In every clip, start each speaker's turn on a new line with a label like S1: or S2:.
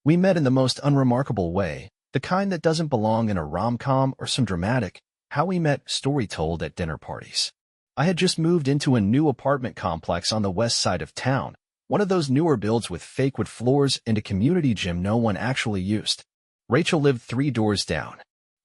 S1: We met in the most unremarkable way, the kind that doesn't belong in a rom-com or some dramatic, how we met story told at dinner parties. I had just moved into a new apartment complex on the west side of town, one of those newer builds with fake wood floors and a community gym no one actually used. Rachel lived 3 doors down.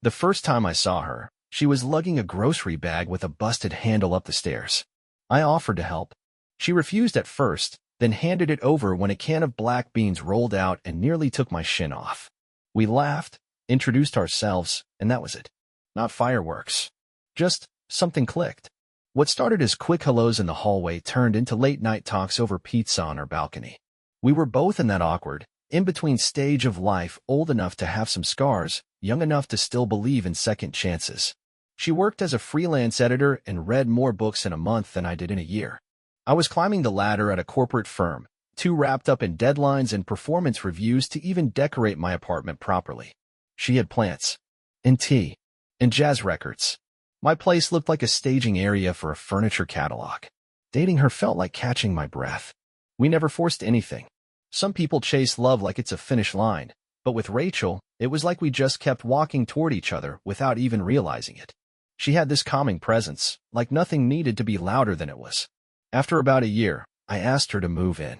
S1: The first time I saw her, she was lugging a grocery bag with a busted handle up the stairs. I offered to help. She refused at first, then handed it over when a can of black beans rolled out and nearly took my shin off. We laughed, introduced ourselves, and that was it. Not fireworks. Just something clicked. What started as quick hellos in the hallway turned into late-night talks over pizza on our balcony. We were both in that awkward, in-between stage of life, old enough to have some scars, young enough to still believe in second chances. She worked as a freelance editor and read more books in a month than I did in a year. I was climbing the ladder at a corporate firm, too wrapped up in deadlines and performance reviews to even decorate my apartment properly. She had plants, and tea, and jazz records. My place looked like a staging area for a furniture catalog. Dating her felt like catching my breath. We never forced anything. Some people chase love like it's a finish line, but with Rachel, it was like we just kept walking toward each other without even realizing it. She had this calming presence, like nothing needed to be louder than it was. After about a year, I asked her to move in.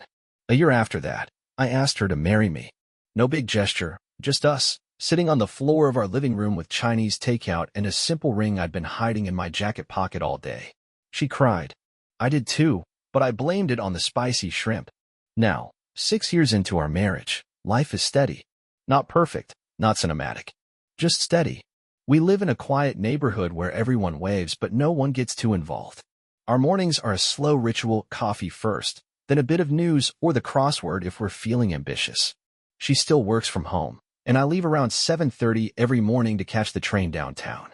S1: A year after that, I asked her to marry me. No big gesture, just us, sitting on the floor of our living room with Chinese takeout and a simple ring I'd been hiding in my jacket pocket all day. She cried. I did too, but I blamed it on the spicy shrimp. Now, 6 years into our marriage, life is steady. Not perfect, not cinematic. Just steady. We live in a quiet neighborhood where everyone waves but no one gets too involved. Our mornings are a slow ritual, coffee first, then a bit of news or the crossword if we're feeling ambitious. She still works from home, and I leave around 7:30 every morning to catch the train downtown.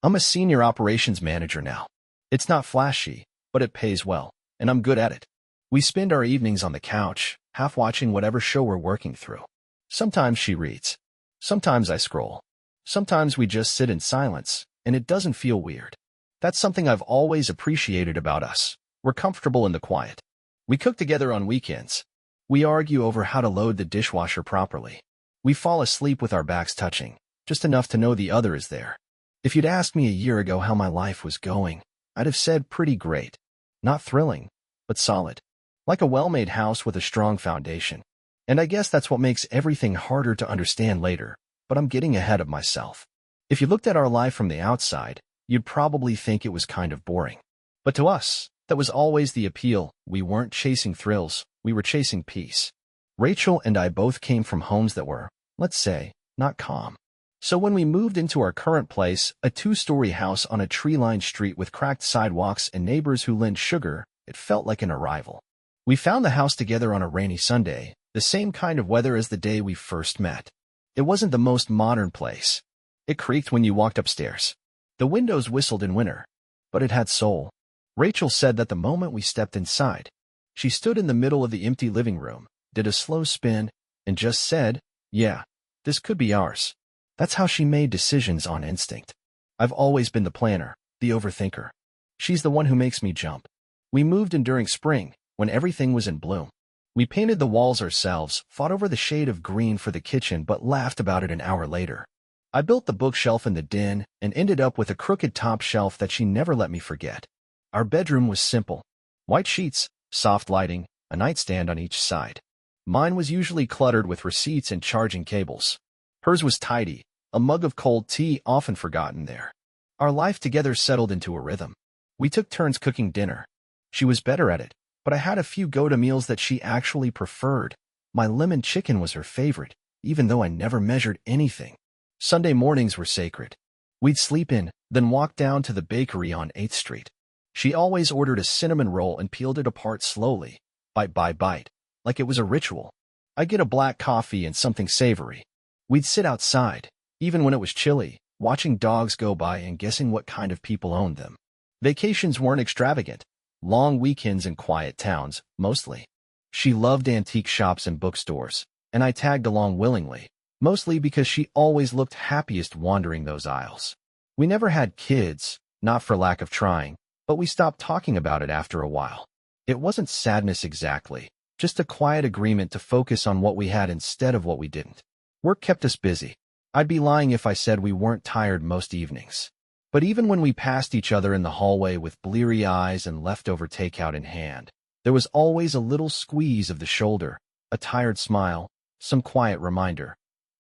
S1: I'm a senior operations manager now. It's not flashy, but it pays well, and I'm good at it. We spend our evenings on the couch, half watching whatever show we're working through. Sometimes she reads. Sometimes I scroll. Sometimes we just sit in silence, and it doesn't feel weird. That's something I've always appreciated about us. We're comfortable in the quiet. We cook together on weekends. We argue over how to load the dishwasher properly. We fall asleep with our backs touching, just enough to know the other is there. If you'd asked me a year ago how my life was going, I'd have said pretty great. Not thrilling, but solid. Like a well-made house with a strong foundation. And I guess that's what makes everything harder to understand later, but I'm getting ahead of myself. If you looked at our life from the outside, you'd probably think it was kind of boring. But to us, that was always the appeal. We weren't chasing thrills, we were chasing peace. Rachel and I both came from homes that were, let's say, not calm. So when we moved into our current place, a 2-story house on a tree-lined street with cracked sidewalks and neighbors who lent sugar, it felt like an arrival. We found the house together on a rainy Sunday, the same kind of weather as the day we first met. It wasn't the most modern place. It creaked when you walked upstairs. The windows whistled in winter, but it had soul. Rachel said that the moment we stepped inside, she stood in the middle of the empty living room, did a slow spin, and just said, yeah, this could be ours. That's how she made decisions on instinct. I've always been the planner, the overthinker. She's the one who makes me jump. We moved in during spring, when everything was in bloom. We painted the walls ourselves, fought over the shade of green for the kitchen but laughed about it an hour later. I built the bookshelf in the den and ended up with a crooked top shelf that she never let me forget. Our bedroom was simple. White sheets, soft lighting, a nightstand on each side. Mine was usually cluttered with receipts and charging cables. Hers was tidy, a mug of cold tea often forgotten there. Our life together settled into a rhythm. We took turns cooking dinner. She was better at it, but I had a few go-to meals that she actually preferred. My lemon chicken was her favorite, even though I never measured anything. Sunday mornings were sacred. We'd sleep in, then walk down to the bakery on 8th Street. She always ordered a cinnamon roll and peeled it apart slowly, bite by bite, like it was a ritual. I'd get a black coffee and something savory. We'd sit outside, even when it was chilly, watching dogs go by and guessing what kind of people owned them. Vacations weren't extravagant. Long weekends in quiet towns, mostly. She loved antique shops and bookstores, and I tagged along willingly, mostly because she always looked happiest wandering those aisles. We never had kids, not for lack of trying, but we stopped talking about it after a while. It wasn't sadness exactly, just a quiet agreement to focus on what we had instead of what we didn't. Work kept us busy. I'd be lying if I said we weren't tired most evenings. But even when we passed each other in the hallway with bleary eyes and leftover takeout in hand, there was always a little squeeze of the shoulder, a tired smile, some quiet reminder.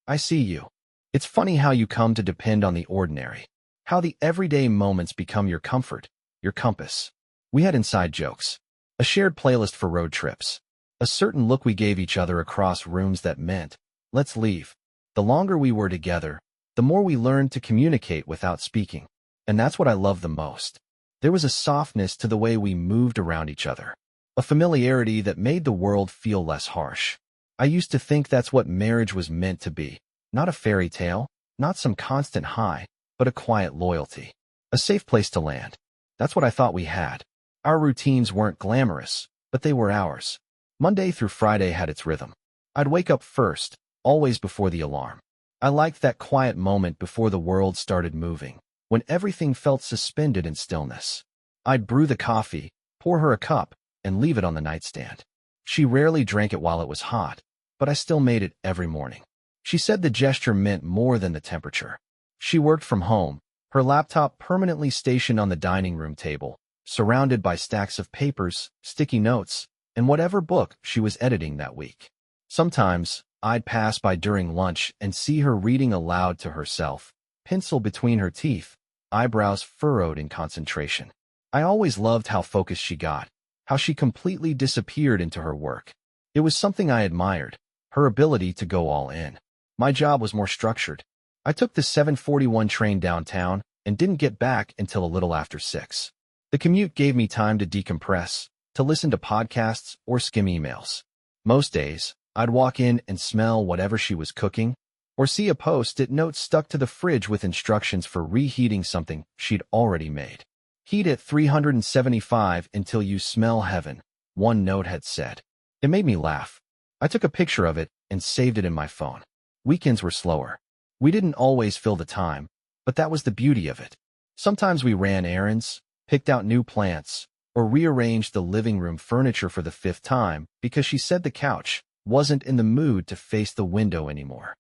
S1: I see you. It's funny how you come to depend on the ordinary, how the everyday moments become your comfort, your compass. We had inside jokes, a shared playlist for road trips, a certain look we gave each other across rooms that meant, let's leave. The longer we were together, the more we learned to communicate without speaking. And that's what I love the most. There was a softness to the way we moved around each other, a familiarity that made the world feel less harsh. I used to think that's what marriage was meant to be, not a fairy tale, not some constant high, but a quiet loyalty, a safe place to land. That's what I thought we had. Our routines weren't glamorous, but they were ours. Monday through Friday had its rhythm. I'd wake up first, always before the alarm. I liked that quiet moment before the world started moving, when everything felt suspended in stillness. I'd brew the coffee, pour her a cup, and leave it on the nightstand. She rarely drank it while it was hot, but I still made it every morning. She said the gesture meant more than the temperature. She worked from home, her laptop permanently stationed on the dining room table, surrounded by stacks of papers, sticky notes, and whatever book she was editing that week. Sometimes, I'd pass by during lunch and see her reading aloud to herself, pencil between her teeth, eyebrows furrowed in concentration. I always loved how focused she got, how she completely disappeared into her work. It was something I admired, her ability to go all in. My job was more structured. I took the 7:41 train downtown and didn't get back until a little after 6. The commute gave me time to decompress, to listen to podcasts or skim emails. Most days, I'd walk in and smell whatever she was cooking, or see a post-it note stuck to the fridge with instructions for reheating something she'd already made. Heat at 375 until you smell heaven, one note had said. It made me laugh. I took a picture of it and saved it in my phone. Weekends were slower. We didn't always fill the time, but that was the beauty of it. Sometimes we ran errands, picked out new plants, or rearranged the living room furniture for the 5th time because she said the couch wasn't in the mood to face the window anymore.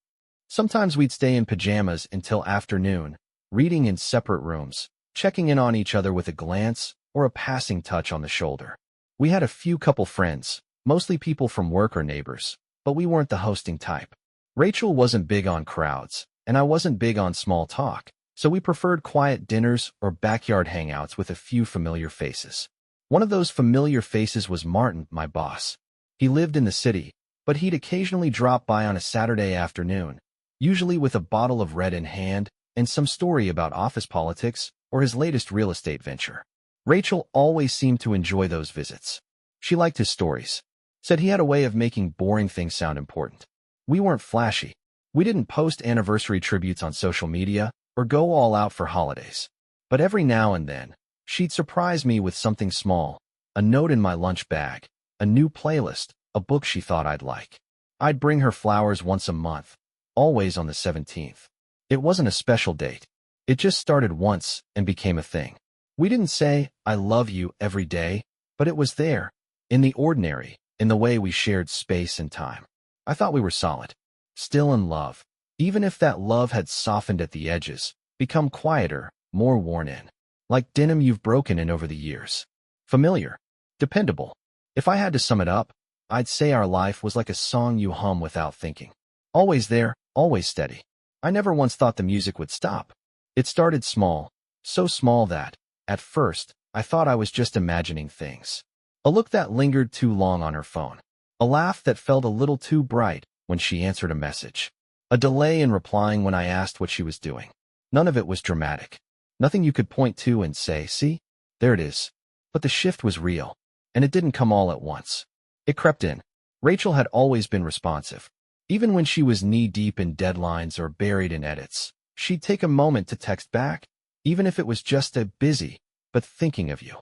S1: Sometimes we'd stay in pajamas until afternoon, reading in separate rooms, checking in on each other with a glance or a passing touch on the shoulder. We had a few couple friends, mostly people from work or neighbors, but we weren't the hosting type. Rachel wasn't big on crowds, and I wasn't big on small talk, so we preferred quiet dinners or backyard hangouts with a few familiar faces. One of those familiar faces was Martin, my boss. He lived in the city, but he'd occasionally drop by on a Saturday afternoon, usually with a bottle of red in hand and some story about office politics or his latest real estate venture. Rachel always seemed to enjoy those visits. She liked his stories, said he had a way of making boring things sound important. We weren't flashy. We didn't post anniversary tributes on social media or go all out for holidays. But every now and then, she'd surprise me with something small, a note in my lunch bag, a new playlist, a book she thought I'd like. I'd bring her flowers once a month, always on the 17th. It wasn't a special date. It just started once and became a thing. We didn't say, I love you every day, but it was there, in the ordinary, in the way we shared space and time. I thought we were solid, still in love, even if that love had softened at the edges, become quieter, more worn in, like denim you've broken in over the years. Familiar, dependable. If I had to sum it up, I'd say our life was like a song you hum without thinking. Always there, always steady. I never once thought the music would stop. It started small, so small that, at first, I thought I was just imagining things. A look that lingered too long on her phone. A laugh that felt a little too bright when she answered a message. A delay in replying when I asked what she was doing. None of it was dramatic. Nothing you could point to and say, see, there it is. But the shift was real, and it didn't come all at once. It crept in. Rachel had always been responsive. Even when she was knee-deep in deadlines or buried in edits, she'd take a moment to text back, even if it was just a busy, but thinking of you.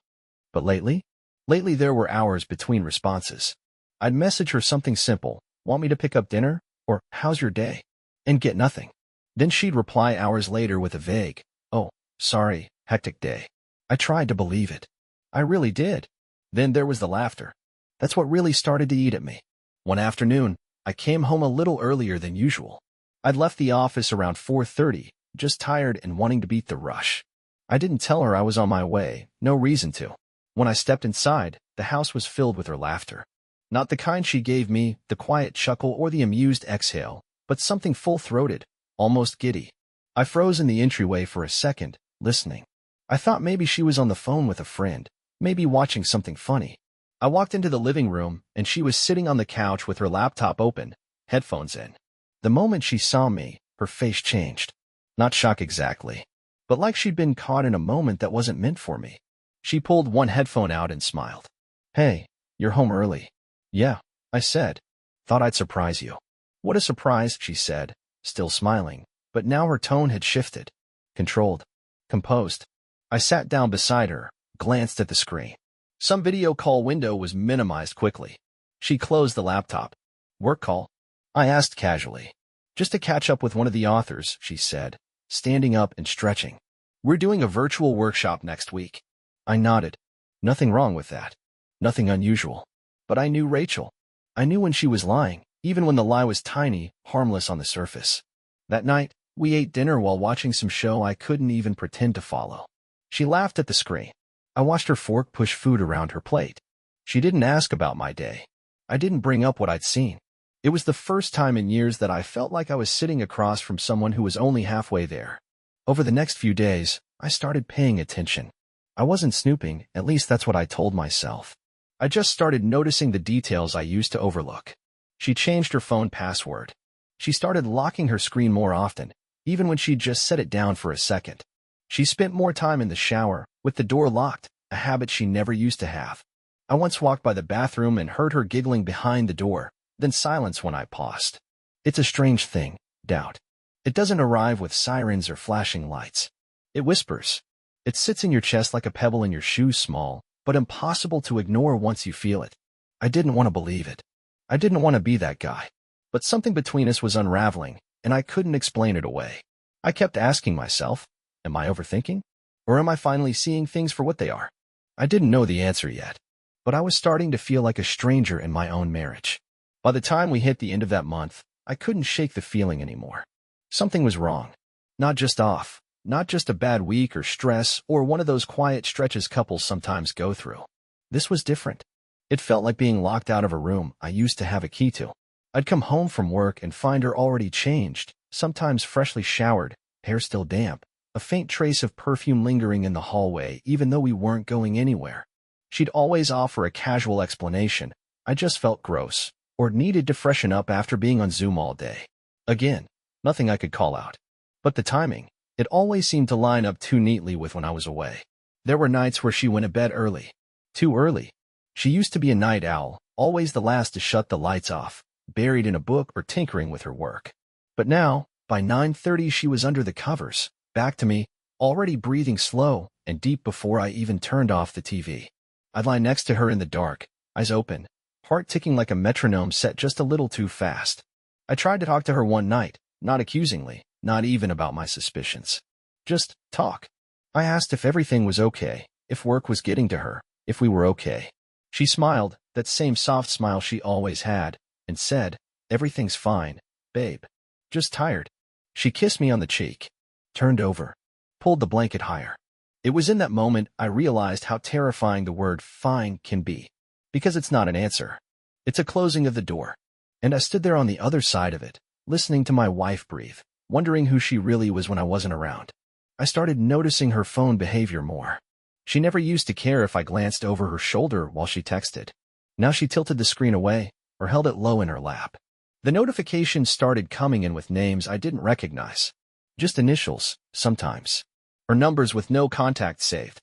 S1: But lately there were hours between responses. I'd message her something simple, want me to pick up dinner, or how's your day, and get nothing. Then she'd reply hours later with a vague, oh, sorry, hectic day. I tried to believe it. I really did. Then there was the laughter. That's what really started to eat at me. One afternoon, I came home a little earlier than usual. I'd left the office around 4:30, just tired and wanting to beat the rush. I didn't tell her I was on my way, no reason to. When I stepped inside, the house was filled with her laughter. Not the kind she gave me, the quiet chuckle or the amused exhale, but something full-throated, almost giddy. I froze in the entryway for a second, listening. I thought maybe she was on the phone with a friend, maybe watching something funny. I walked into the living room, and she was sitting on the couch with her laptop open, headphones in. The moment she saw me, her face changed. Not shock exactly, but like she'd been caught in a moment that wasn't meant for me. She pulled one headphone out and smiled. "Hey, you're home early." "Yeah," I said. "Thought I'd surprise you." "What a surprise," she said, still smiling, but now her tone had shifted. Controlled. Composed. I sat down beside her, glanced at the screen. Some video call window was minimized quickly. She closed the laptop. "Work call?" I asked casually. "Just to catch up with one of the authors," she said, standing up and stretching. "We're doing a virtual workshop next week." I nodded. Nothing wrong with that. Nothing unusual. But I knew Rachel. I knew when she was lying, even when the lie was tiny, harmless on the surface. That night, we ate dinner while watching some show I couldn't even pretend to follow. She laughed at the screen. I watched her fork push food around her plate. She didn't ask about my day. I didn't bring up what I'd seen. It was the first time in years that I felt like I was sitting across from someone who was only halfway there. Over the next few days, I started paying attention. I wasn't snooping, at least that's what I told myself. I just started noticing the details I used to overlook. She changed her phone password. She started locking her screen more often, even when she'd just set it down for a second. She spent more time in the shower, with the door locked, a habit she never used to have. I once walked by the bathroom and heard her giggling behind the door, then silence when I paused. It's a strange thing, doubt. It doesn't arrive with sirens or flashing lights. It whispers. It sits in your chest like a pebble in your shoe, small, but impossible to ignore once you feel it. I didn't want to believe it. I didn't want to be that guy. But something between us was unraveling, and I couldn't explain it away. I kept asking myself, am I overthinking? Or am I finally seeing things for what they are? I didn't know the answer yet, but I was starting to feel like a stranger in my own marriage. By the time we hit the end of that month, I couldn't shake the feeling anymore. Something was wrong. Not just off. Not just a bad week or stress or one of those quiet stretches couples sometimes go through. This was different. It felt like being locked out of a room I used to have a key to. I'd come home from work and find her already changed, sometimes freshly showered, hair still damp, a faint trace of perfume lingering in the hallway even though we weren't going anywhere. She'd always offer a casual explanation. I just felt gross, or needed to freshen up after being on Zoom all day. Again, nothing I could call out. But the timing, it always seemed to line up too neatly with when I was away. There were nights where she went to bed early. Too early. She used to be a night owl, always the last to shut the lights off, buried in a book or tinkering with her work. But now, by 9:30 she was under the covers, back to me, already breathing slow and deep before I even turned off the TV. I'd lie next to her in the dark, eyes open, heart ticking like a metronome set just a little too fast. I tried to talk to her one night, not accusingly, not even about my suspicions. Just talk. I asked if everything was okay, if work was getting to her, if we were okay. She smiled, that same soft smile she always had, and said, "Everything's fine, babe. Just tired." She kissed me on the cheek, turned over, pulled the blanket higher. It was in that moment I realized how terrifying the word fine can be. Because it's not an answer. It's a closing of the door. And I stood there on the other side of it, listening to my wife breathe, wondering who she really was when I wasn't around. I started noticing her phone behavior more. She never used to care if I glanced over her shoulder while she texted. Now she tilted the screen away, or held it low in her lap. The notifications started coming in with names I didn't recognize. Just initials, sometimes. Or numbers with no contact saved.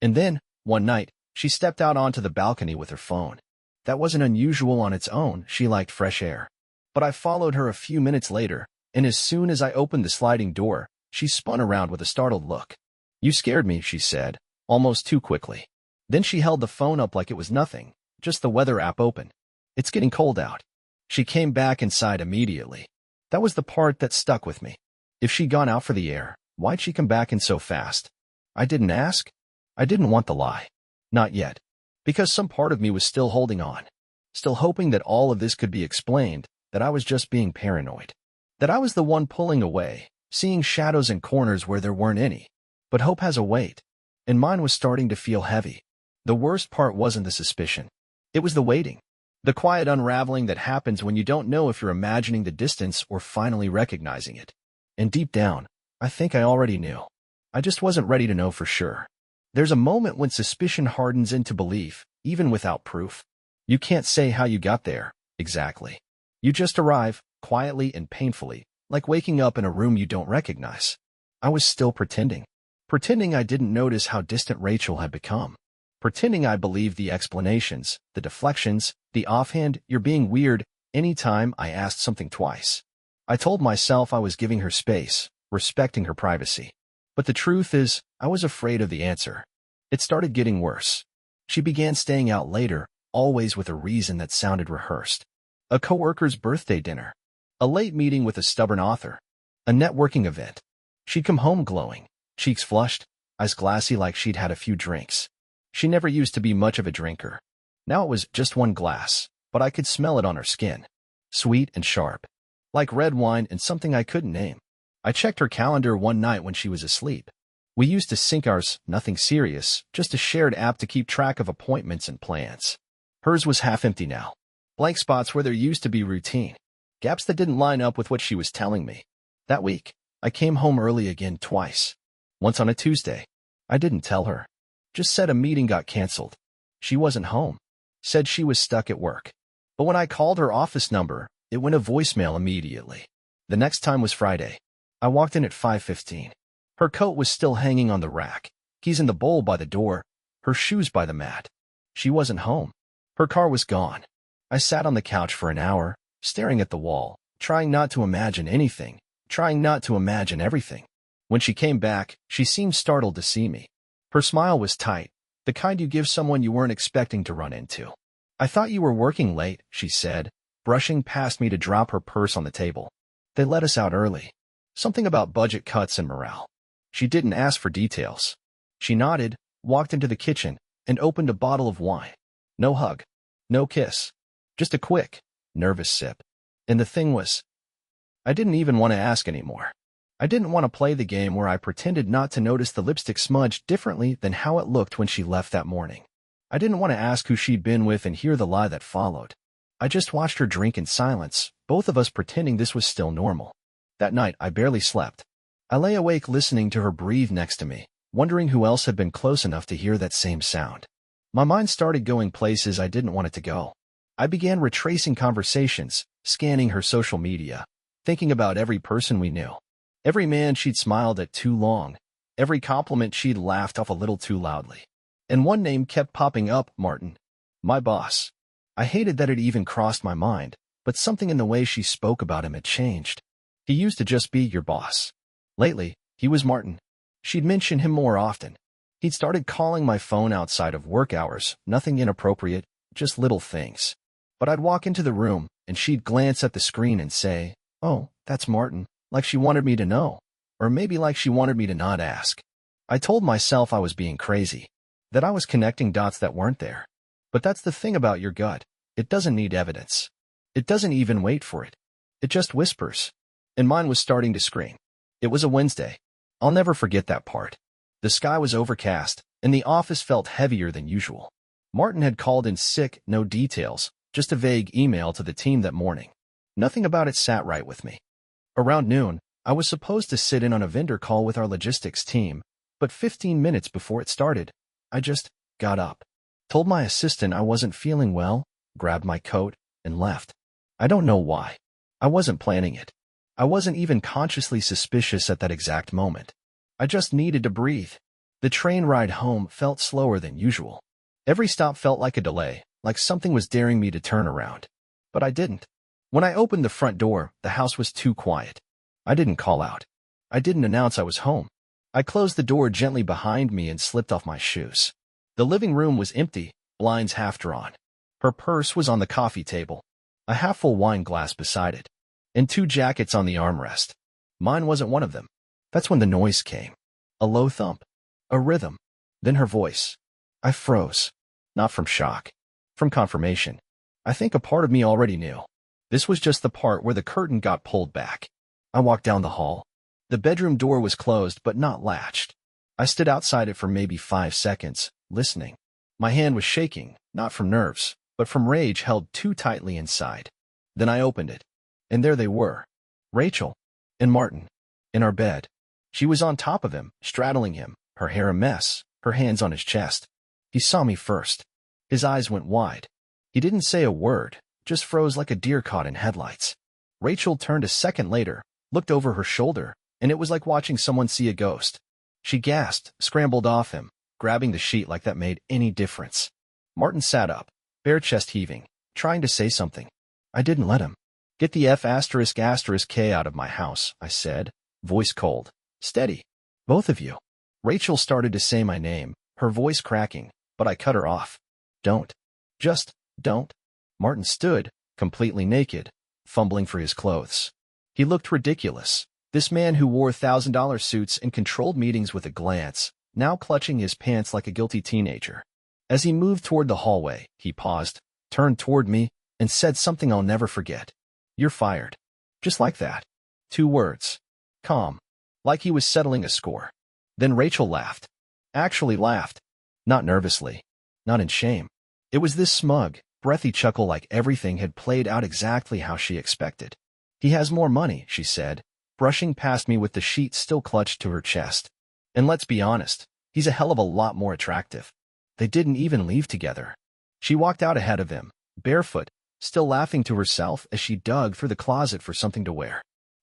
S1: And then, one night, she stepped out onto the balcony with her phone. That wasn't unusual on its own, she liked fresh air. But I followed her a few minutes later, and as soon as I opened the sliding door, she spun around with a startled look. "You scared me," she said, almost too quickly. Then she held the phone up like it was nothing, just the weather app open. "It's getting cold out." She came back inside immediately. That was the part that stuck with me. If she'd gone out for the air, why'd she come back in so fast? I didn't ask. I didn't want the lie. Not yet. Because some part of me was still holding on. still hoping that all of this could be explained, that I was just being paranoid. That I was the one pulling away, seeing shadows and corners where there weren't any. But hope has a weight, and mine was starting to feel heavy. The worst part wasn't the suspicion. It was the waiting. The quiet unraveling that happens when you don't know if you're imagining the distance or finally recognizing it. And deep down, I think I already knew. I just wasn't ready to know for sure. There's a moment when suspicion hardens into belief, even without proof. You can't say how you got there, exactly. You just arrive, quietly and painfully, like waking up in a room you don't recognize. I was still pretending. Pretending I didn't notice how distant Rachel had become. Pretending I believed the explanations, the deflections, the offhand, "you're being weird," anytime I asked something twice. I told myself I was giving her space, respecting her privacy. But the truth is, I was afraid of the answer. It started getting worse. She began staying out later, always with a reason that sounded rehearsed. A coworker's birthday dinner. A late meeting with a stubborn author. A networking event. She'd come home glowing, cheeks flushed, eyes glassy like she'd had a few drinks. She never used to be much of a drinker. Now it was just one glass, but I could smell it on her skin. Sweet and sharp. Like red wine and something I couldn't name. I checked her calendar one night when she was asleep. We used to sync ours, nothing serious, just a shared app to keep track of appointments and plans. Hers was half empty now. Blank spots where there used to be routine. Gaps that didn't line up with what she was telling me. That week, I came home early again twice. Once on a Tuesday. I didn't tell her. Just said a meeting got canceled. She wasn't home. Said she was stuck at work. But when I called her office number, it went a voicemail immediately. The next time was Friday. I walked in at 5:15. Her coat was still hanging on the rack, keys in the bowl by the door, her shoes by the mat. She wasn't home. Her car was gone. I sat on the couch for an hour, staring at the wall, trying not to imagine anything, trying not to imagine everything. When she came back, she seemed startled to see me. Her smile was tight, the kind you give someone you weren't expecting to run into. "I thought you were working late," she said, brushing past me to drop her purse on the table. "They let us out early." Something about budget cuts and morale. She didn't ask for details. She nodded, walked into the kitchen, and opened a bottle of wine. No hug. No kiss. Just a quick, nervous sip. And the thing was, I didn't even want to ask anymore. I didn't want to play the game where I pretended not to notice the lipstick smudge differently than how it looked when she left that morning. I didn't want to ask who she'd been with and hear the lie that followed. I just watched her drink in silence, both of us pretending this was still normal. That night, I barely slept. I lay awake listening to her breathe next to me, wondering who else had been close enough to hear that same sound. My mind started going places I didn't want it to go. I began retracing conversations, scanning her social media, thinking about every person we knew. Every man she'd smiled at too long, every compliment she'd laughed off a little too loudly. And one name kept popping up, Martin. My boss. I hated that it even crossed my mind, but something in the way she spoke about him had changed. He used to just be your boss. Lately, he was Martin. She'd mention him more often. He'd started calling my phone outside of work hours, nothing inappropriate, just little things. But I'd walk into the room, and she'd glance at the screen and say, "Oh, that's Martin," like she wanted me to know. Or maybe like she wanted me to not ask. I told myself I was being crazy, that I was connecting dots that weren't there. But that's the thing about your gut. It doesn't need evidence. It doesn't even wait for it. It just whispers. And mine was starting to scream. It was a Wednesday. I'll never forget that part. The sky was overcast, and the office felt heavier than usual. Martin had called in sick, no details, just a vague email to the team that morning. Nothing about it sat right with me. Around noon, I was supposed to sit in on a vendor call with our logistics team, but 15 minutes before it started, I just got up, told my assistant I wasn't feeling well, grabbed my coat, and left. I don't know why. I wasn't planning it. I wasn't even consciously suspicious at that exact moment. I just needed to breathe. The train ride home felt slower than usual. Every stop felt like a delay, like something was daring me to turn around. But I didn't. When I opened the front door, the house was too quiet. I didn't call out. I didn't announce I was home. I closed the door gently behind me and slipped off my shoes. The living room was empty, blinds half drawn. Her purse was on the coffee table, a half-full wine glass beside it, and 2 jackets on the armrest. Mine wasn't one of them. That's when the noise came. A low thump. A rhythm. Then her voice. I froze. Not from shock. From confirmation. I think a part of me already knew. This was just the part where the curtain got pulled back. I walked down the hall. The bedroom door was closed but not latched. I stood outside it for maybe 5 seconds, listening. My hand was shaking, not from nerves, but from rage held too tightly inside. Then I opened it. And there they were. Rachel. And Martin. In our bed. She was on top of him, straddling him, her hair a mess, her hands on his chest. He saw me first. His eyes went wide. He didn't say a word, just froze like a deer caught in headlights. Rachel turned a second later, looked over her shoulder, and it was like watching someone see a ghost. She gasped, scrambled off him, grabbing the sheet like that made any difference. Martin sat up, bare chest heaving, trying to say something. I didn't let him. Get the F***K out of my house, I said, voice cold. Steady. Both of you. Rachel started to say my name, her voice cracking, but I cut her off. Don't. Just don't. Martin stood, completely naked, fumbling for his clothes. He looked ridiculous. This man who wore $1,000 suits and controlled meetings with a glance, now clutching his pants like a guilty teenager. As he moved toward the hallway, he paused, turned toward me, and said something I'll never forget. You're fired. Just like that. 2 words. Calm. Like he was settling a score. Then Rachel laughed. Actually laughed. Not nervously. Not in shame. It was this smug, breathy chuckle like everything had played out exactly how she expected. He has more money, she said, brushing past me with the sheet still clutched to her chest. And let's be honest, he's a hell of a lot more attractive. They didn't even leave together. She walked out ahead of him, barefoot, still laughing to herself as she dug through the closet for something to wear.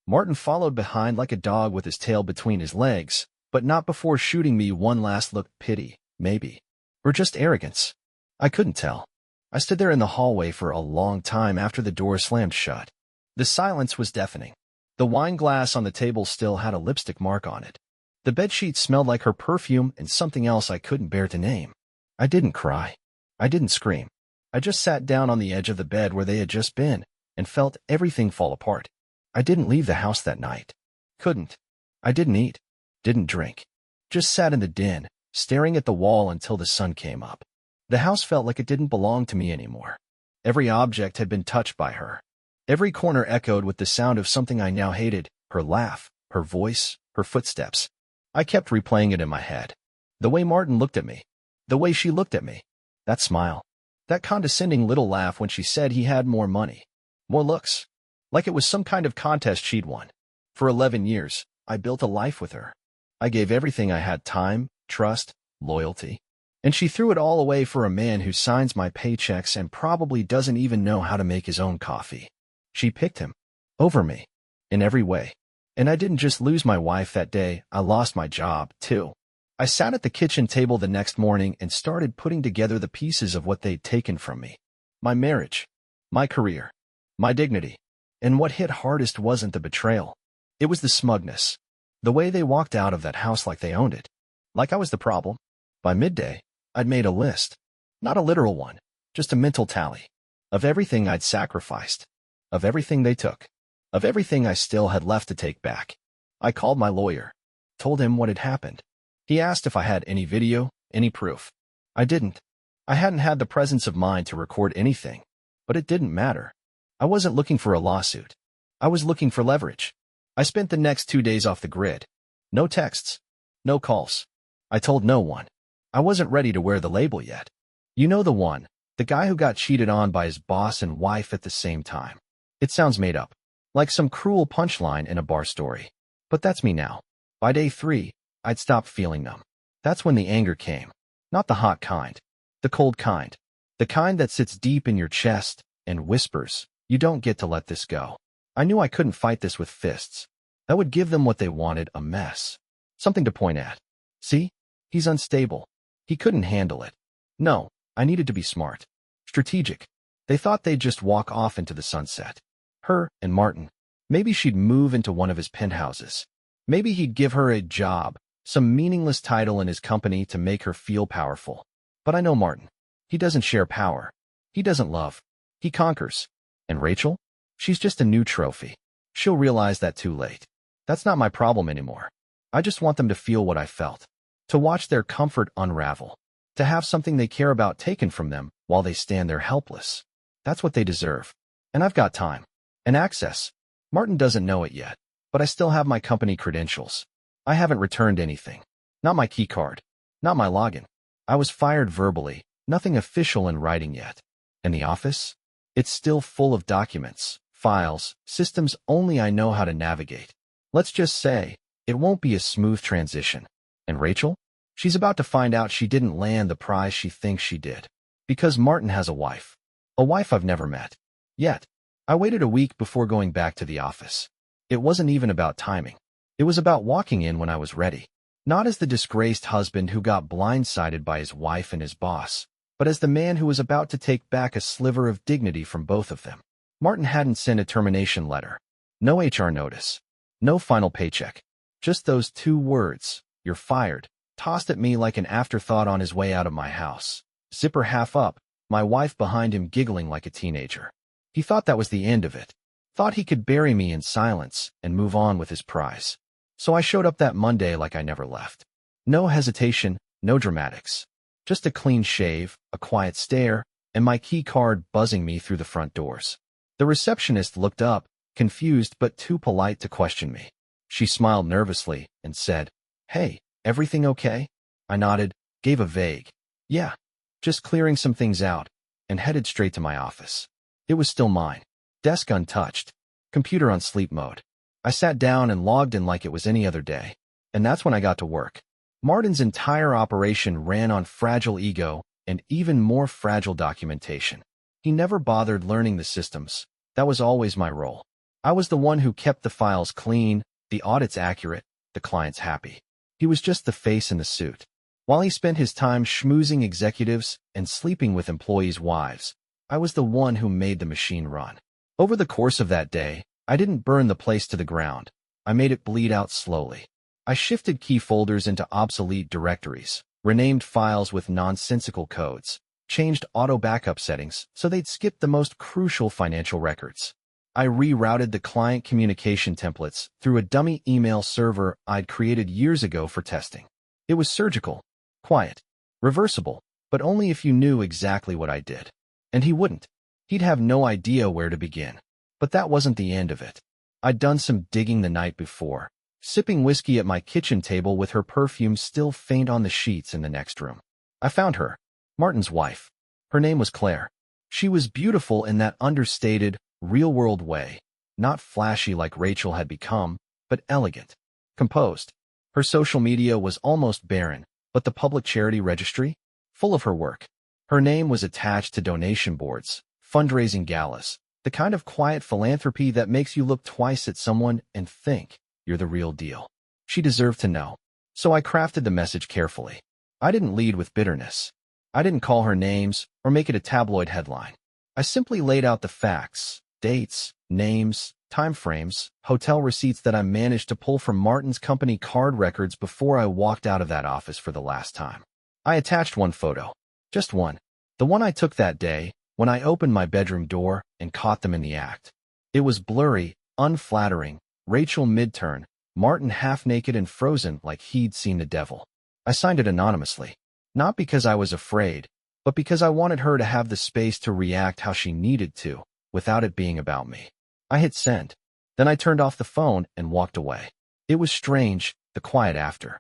S1: Martin followed behind like a dog with his tail between his legs, but not before shooting me one last look. Pity, maybe. Or just arrogance. I couldn't tell. I stood there in the hallway for a long time after the door slammed shut. The silence was deafening. The wine glass on the table still had a lipstick mark on it. The bedsheet smelled like her perfume and something else I couldn't bear to name. I didn't cry. I didn't scream. I just sat down on the edge of the bed where they had just been and felt everything fall apart. I didn't leave the house that night. Couldn't. I didn't eat. Didn't drink. Just sat in the den, staring at the wall until the sun came up. The house felt like it didn't belong to me anymore. Every object had been touched by her. Every corner echoed with the sound of something I now hated, her laugh, her voice, her footsteps. I kept replaying it in my head. The way Martin looked at me. The way she looked at me. That smile. That condescending little laugh when she said he had more money. More looks. Like it was some kind of contest she'd won. For 11 years, I built a life with her. I gave everything I had: time, trust, loyalty. And she threw it all away for a man who signs my paychecks and probably doesn't even know how to make his own coffee. She picked him. Over me. In every way. And I didn't just lose my wife that day, I lost my job, too. I sat at the kitchen table the next morning and started putting together the pieces of what they'd taken from me. My marriage. My career. My dignity. And what hit hardest wasn't the betrayal. It was the smugness. The way they walked out of that house like they owned it. Like I was the problem. By midday, I'd made a list. Not a literal one, just a mental tally. Of everything I'd sacrificed. Of everything they took. Of everything I still had left to take back. I called my lawyer. Told him what had happened. He asked if I had any video, any proof. I didn't. I hadn't had the presence of mind to record anything. But it didn't matter. I wasn't looking for a lawsuit. I was looking for leverage. I spent the next 2 days off the grid. No texts. No calls. I told no one. I wasn't ready to wear the label yet. You know the one, the guy who got cheated on by his boss and wife at the same time. It sounds made up. Like some cruel punchline in a bar story. But that's me now. By day 3, I'd stopped feeling numb. That's when the anger came. Not the hot kind. The cold kind. The kind that sits deep in your chest and whispers, you don't get to let this go. I knew I couldn't fight this with fists. That would give them what they wanted: a mess. Something to point at. See? He's unstable. He couldn't handle it. No, I needed to be smart. Strategic. They thought they'd just walk off into the sunset. Her and Martin. Maybe she'd move into one of his penthouses. Maybe he'd give her a job, some meaningless title in his company to make her feel powerful. But I know Martin. He doesn't share power. He doesn't love. He conquers. And Rachel? She's just a new trophy. She'll realize that too late. That's not my problem anymore. I just want them to feel what I felt. To watch their comfort unravel. To have something they care about taken from them while they stand there helpless. That's what they deserve. And I've got time. And access. Martin doesn't know it yet, but I still have my company credentials. I haven't returned anything. Not my key card. Not my login. I was fired verbally, nothing official in writing yet. And the office? It's still full of documents, files, systems only I know how to navigate. Let's just say, it won't be a smooth transition. And Rachel? She's about to find out she didn't land the prize she thinks she did. Because Martin has a wife. A wife I've never met. Yet. I waited a week before going back to the office. It wasn't even about timing. It was about walking in when I was ready. Not as the disgraced husband who got blindsided by his wife and his boss, but as the man who was about to take back a sliver of dignity from both of them. Martin hadn't sent a termination letter. No HR notice. No final paycheck. Just those 2 words, "You're fired," tossed at me like an afterthought on his way out of my house. Zipper half up, my wife behind him giggling like a teenager. He thought that was the end of it. Thought he could bury me in silence and move on with his prize. So I showed up that Monday like I never left. No hesitation, no dramatics. Just a clean shave, a quiet stare, and my key card buzzing me through the front doors. The receptionist looked up, confused but too polite to question me. She smiled nervously and said, "Hey, everything okay?" I nodded, gave a vague, "Yeah, just clearing some things out," and headed straight to my office. It was still mine. Desk untouched. Computer on sleep mode. I sat down and logged in like it was any other day. And that's when I got to work. Martin's entire operation ran on fragile ego and even more fragile documentation. He never bothered learning the systems. That was always my role. I was the one who kept the files clean, the audits accurate, the clients happy. He was just the face in the suit. While he spent his time schmoozing executives and sleeping with employees' wives, I was the one who made the machine run. Over the course of that day, I didn't burn the place to the ground. I made it bleed out slowly. I shifted key folders into obsolete directories, renamed files with nonsensical codes, changed auto backup settings so they'd skip the most crucial financial records. I rerouted the client communication templates through a dummy email server I'd created years ago for testing. It was surgical, quiet, reversible, but only if you knew exactly what I did. And he wouldn't. He'd have no idea where to begin. But that wasn't the end of it. I'd done some digging the night before, sipping whiskey at my kitchen table with her perfume still faint on the sheets in the next room. I found her, Martin's wife. Her name was Claire. She was beautiful in that understated, real-world way, not flashy like Rachel had become, but elegant, composed. Her social media was almost barren, but the public charity registry? Full of her work. Her name was attached to donation boards, fundraising galas, the kind of quiet philanthropy that makes you look twice at someone and think you're the real deal. She deserved to know. So I crafted the message carefully. I didn't lead with bitterness. I didn't call her names or make it a tabloid headline. I simply laid out the facts, dates, names, timeframes, hotel receipts that I managed to pull from Martin's company card records before I walked out of that office for the last time. I attached one photo. Just one. The one I took that day, when I opened my bedroom door and caught them in the act. It was blurry, unflattering, Rachel mid-turn, Martin half-naked and frozen like he'd seen the devil. I signed it anonymously. Not because I was afraid, but because I wanted her to have the space to react how she needed to, without it being about me. I hit send. Then I turned off the phone and walked away. It was strange, the quiet after.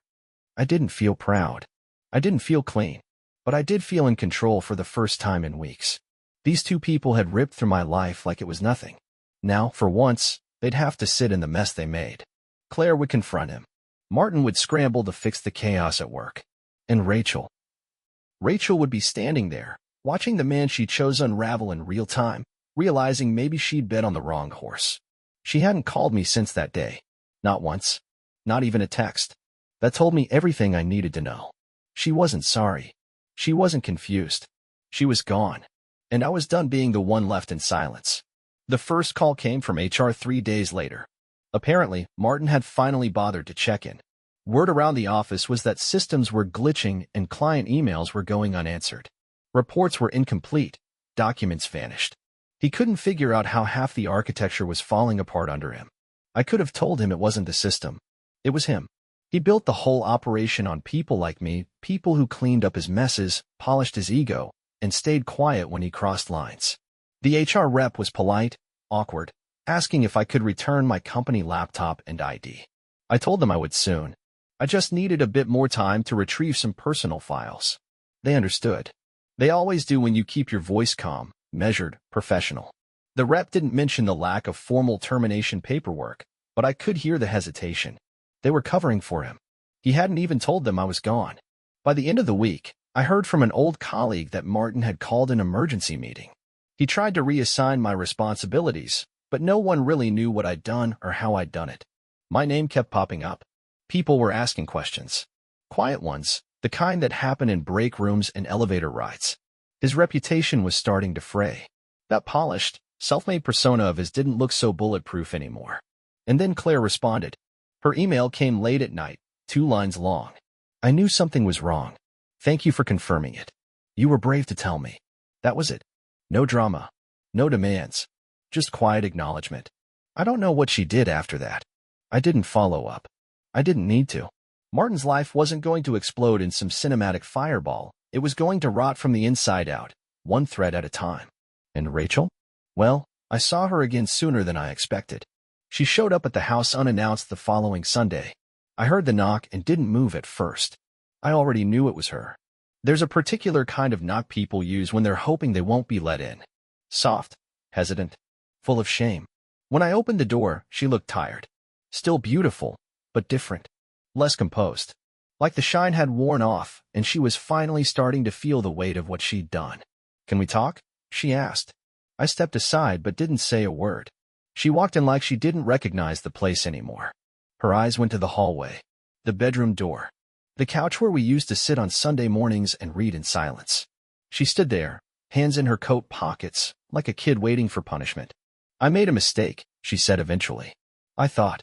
S1: I didn't feel proud. I didn't feel clean. But I did feel in control for the first time in weeks. These 2 people had ripped through my life like it was nothing. Now, for once, they'd have to sit in the mess they made. Claire would confront him. Martin would scramble to fix the chaos at work. And Rachel. Rachel would be standing there, watching the man she chose unravel in real time, realizing maybe she'd bet on the wrong horse. She hadn't called me since that day. Not once. Not even a text. That told me everything I needed to know. She wasn't sorry. She wasn't confused. She was gone. And I was done being the one left in silence. The first call came from HR 3 days later. Apparently, Martin had finally bothered to check in. Word around the office was that systems were glitching and client emails were going unanswered. Reports were incomplete. Documents vanished. He couldn't figure out how half the architecture was falling apart under him. I could have told him it wasn't the system. It was him. He built the whole operation on people like me, people who cleaned up his messes, polished his ego, and stayed quiet when he crossed lines. The HR rep was polite, awkward, asking if I could return my company laptop and ID. I told them I would soon. I just needed a bit more time to retrieve some personal files. They understood. They always do when you keep your voice calm, measured, professional. The rep didn't mention the lack of formal termination paperwork, but I could hear the hesitation. They were covering for him. He hadn't even told them I was gone. By the end of the week, I heard from an old colleague that Martin had called an emergency meeting. He tried to reassign my responsibilities, but no one really knew what I'd done or how I'd done it. My name kept popping up. People were asking questions. Quiet ones, the kind that happen in break rooms and elevator rides. His reputation was starting to fray. That polished, self-made persona of his didn't look so bulletproof anymore. And then Claire responded. Her email came late at night, 2 lines long. I knew something was wrong. Thank you for confirming it. You were brave to tell me. That was it. No drama. No demands. Just quiet acknowledgement. I don't know what she did after that. I didn't follow up. I didn't need to. Martin's life wasn't going to explode in some cinematic fireball. It was going to rot from the inside out, one thread at a time. And Rachel? Well, I saw her again sooner than I expected. She showed up at the house unannounced the following Sunday. I heard the knock and didn't move at first. I already knew it was her. There's a particular kind of knock people use when they're hoping they won't be let in. Soft, hesitant, full of shame. When I opened the door, she looked tired. Still beautiful, but different. Less composed. Like the shine had worn off, and she was finally starting to feel the weight of what she'd done. Can we talk? She asked. I stepped aside but didn't say a word. She walked in like she didn't recognize the place anymore. Her eyes went to the hallway, the bedroom door, the couch where we used to sit on Sunday mornings and read in silence. She stood there, hands in her coat pockets, like a kid waiting for punishment. I made a mistake, she said eventually. I thought.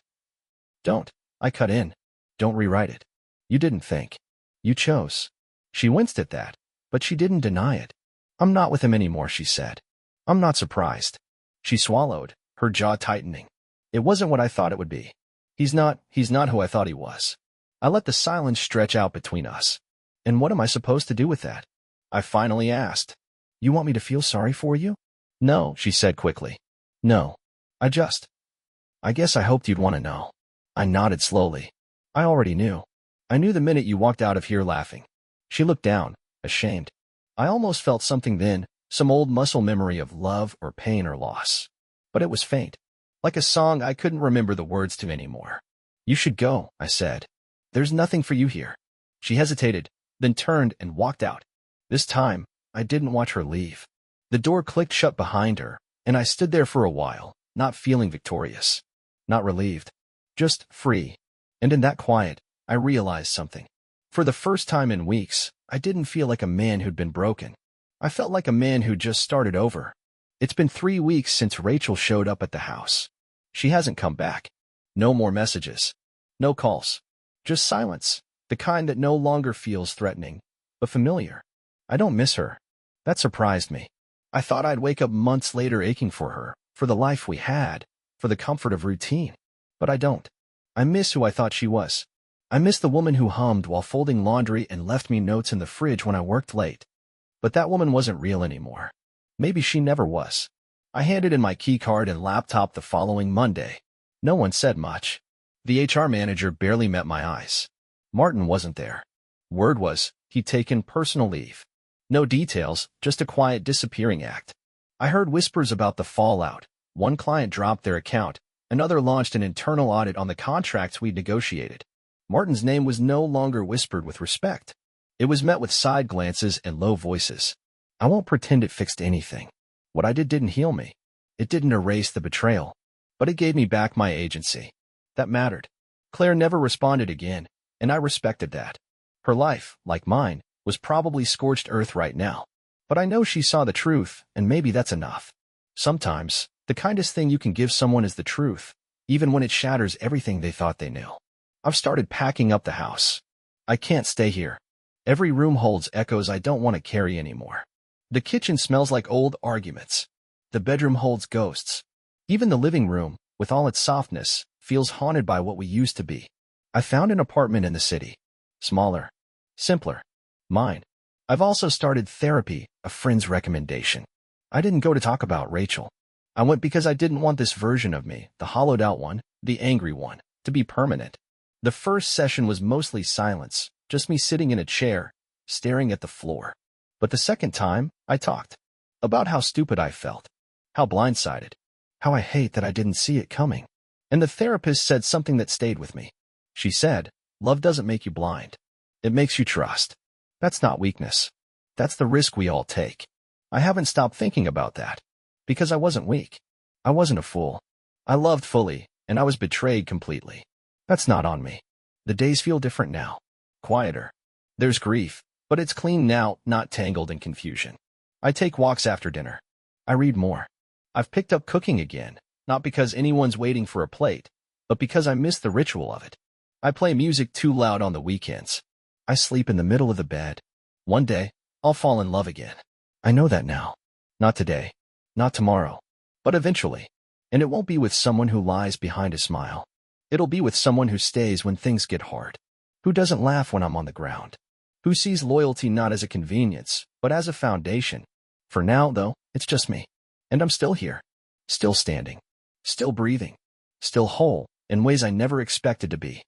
S1: Don't. I cut in. Don't rewrite it. You didn't think. You chose. She winced at that, but she didn't deny it. I'm not with him anymore, she said. I'm not surprised. She swallowed, her jaw tightening. It wasn't what I thought it would be. He's not who I thought he was. I let the silence stretch out between us. And what am I supposed to do with that? I finally asked. You want me to feel sorry for you? No, she said quickly. No. I guess I hoped you'd want to know. I nodded slowly. I already knew. I knew the minute you walked out of here laughing. She looked down, ashamed. I almost felt something then, some old muscle memory of love or pain or loss. But it was faint. Like a song I couldn't remember the words to anymore. You should go, I said. There's nothing for you here. She hesitated, then turned and walked out. This time, I didn't watch her leave. The door clicked shut behind her, and I stood there for a while, not feeling victorious. Not relieved. Just free. And in that quiet, I realized something. For the first time in weeks, I didn't feel like a man who'd been broken. I felt like a man who just started over. It's been 3 weeks since Rachel showed up at the house. She hasn't come back. No more messages. No calls. Just silence, the kind that no longer feels threatening, but familiar. I don't miss her. That surprised me. I thought I'd wake up months later aching for her, for the life we had, for the comfort of routine. But I don't. I miss who I thought she was. I miss the woman who hummed while folding laundry and left me notes in the fridge when I worked late. But that woman wasn't real anymore. Maybe she never was. I handed in my keycard and laptop the following Monday. No one said much. The HR manager barely met my eyes. Martin wasn't there. Word was, he'd taken personal leave. No details, just a quiet disappearing act. I heard whispers about the fallout. One client dropped their account. Another launched an internal audit on the contracts we'd negotiated. Martin's name was no longer whispered with respect. It was met with side glances and low voices. I won't pretend it fixed anything. What I did didn't heal me. It didn't erase the betrayal. But it gave me back my agency. That mattered. Claire never responded again, and I respected that. Her life, like mine, was probably scorched earth right now. But I know she saw the truth, and maybe that's enough. Sometimes, the kindest thing you can give someone is the truth, even when it shatters everything they thought they knew. I've started packing up the house. I can't stay here. Every room holds echoes I don't want to carry anymore. The kitchen smells like old arguments. The bedroom holds ghosts. Even the living room, with all its softness, feels haunted by what we used to be. I found an apartment in the city. Smaller. Simpler. Mine. I've also started therapy, a friend's recommendation. I didn't go to talk about Rachel. I went because I didn't want this version of me, the hollowed out one, the angry one, to be permanent. The first session was mostly silence, just me sitting in a chair, staring at the floor. But the second time, I talked about how stupid I felt, how blindsided, how I hate that I didn't see it coming. And the therapist said something that stayed with me. She said, love doesn't make you blind. It makes you trust. That's not weakness. That's the risk we all take. I haven't stopped thinking about that. Because I wasn't weak. I wasn't a fool. I loved fully, and I was betrayed completely. That's not on me. The days feel different now. Quieter. There's grief, but it's clean now, not tangled in confusion. I take walks after dinner. I read more. I've picked up cooking again, not because anyone's waiting for a plate, but because I miss the ritual of it. I play music too loud on the weekends. I sleep in the middle of the bed. One day, I'll fall in love again. I know that now. Not today. Not tomorrow. But eventually. And it won't be with someone who lies behind a smile. It'll be with someone who stays when things get hard. Who doesn't laugh when I'm on the ground. Who sees loyalty not as a convenience, but as a foundation. For now, though, it's just me. And I'm still here. Still standing. Still breathing. Still whole, in ways I never expected to be.